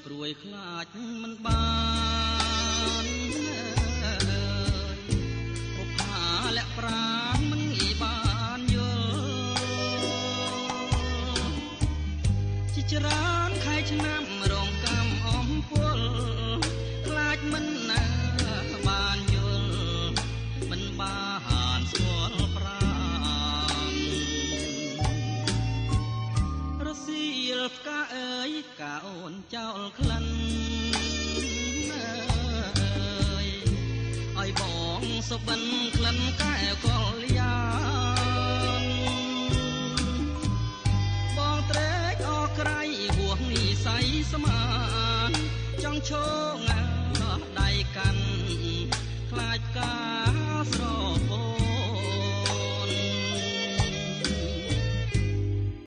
ព្រួយខ្លាចមិនបានពុផាលាក់ប្រាំមិនងាយបានយល់ជាច្រើនខែឆ្នាំរងកម្មអំពលខ្លាចមិនណាបានយល់មិនបានស្គាល់ប្រាំរសៀលផ្កាអើយផ្កាអូនចោលក្លិនឲ្យបងសុបិនក្លិនកែវកលយានបងត្រេកអរក្រៃហួសនិស័យស្មានចង់ឈរ